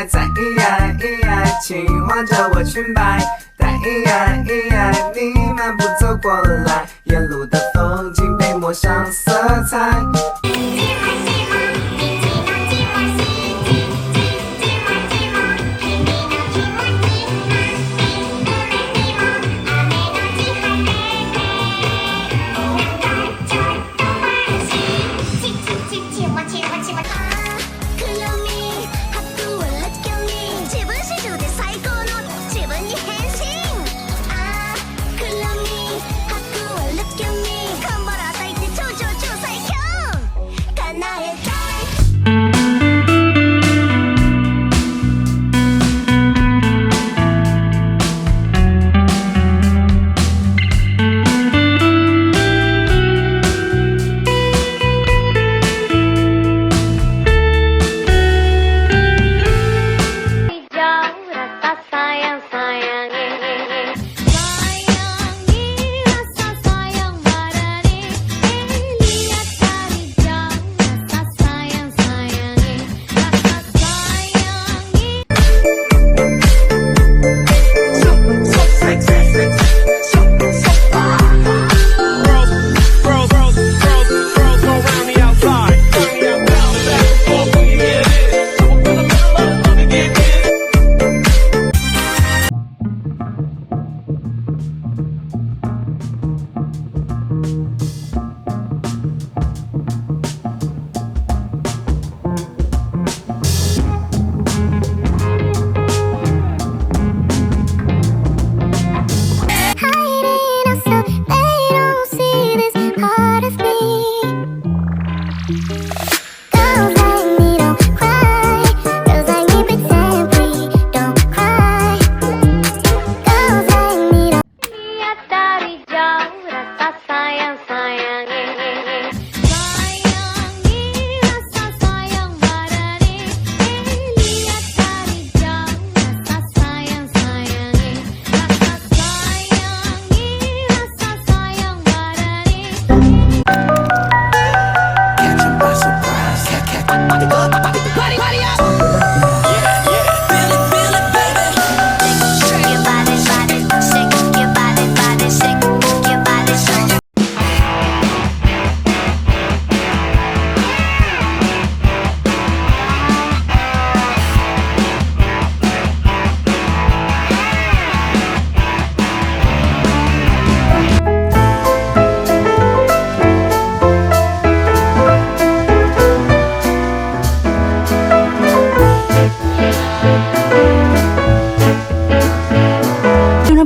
来在意爱，请唤着我裙摆，带意爱，你漫步走过来，沿路的风景被抹上色彩。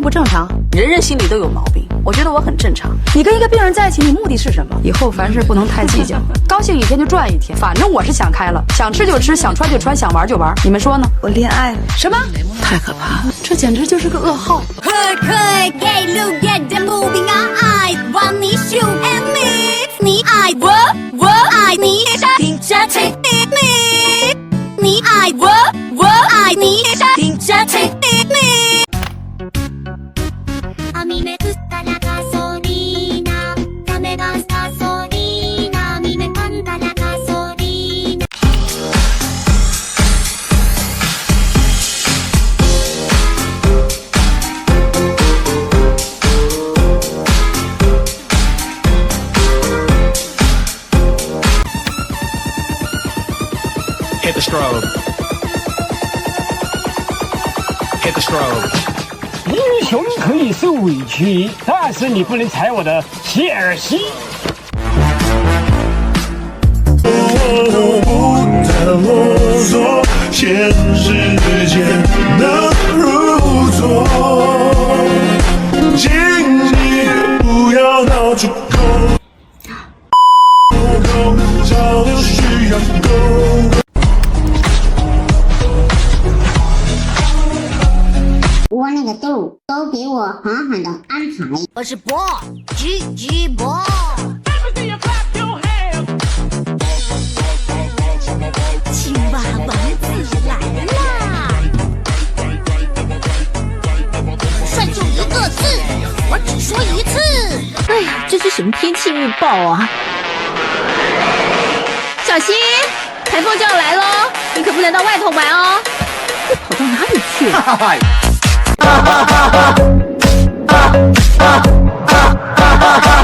不正常，人人心里都有毛病，我觉得我很正常。你跟一个病人在一起，你目的是什么？以后凡事不能太计较，高兴一天就赚一天。反正我是想开了，想吃就吃，想穿就穿，想玩就玩。你们说呢？我恋爱了。什么？太可怕了，这简直就是个噩耗。你爱我，我爱你，听着听你，你爱我，我爱你，听着听你。雨め降ったらガソリーナ、ダメがガソリーナ、雨め噛んだらガソリーナ。Hit the strobe. Hit the strobe. 英雄可以受委屈，但是你不能踩我的切尔西。不再啰嗦，现实间能如昨，请你不要闹出口，潮流需要沟。窝那个豆都给我狠狠的安排。我是波，GG 波。青蛙王子来啦！算就一个字，我只说一次。哎呀，这是什么天气预报啊？小心，台风就要来喽，你可不能到外头玩哦。这跑到哪里去了？哈哈哈哈哈哈哈哈哈哈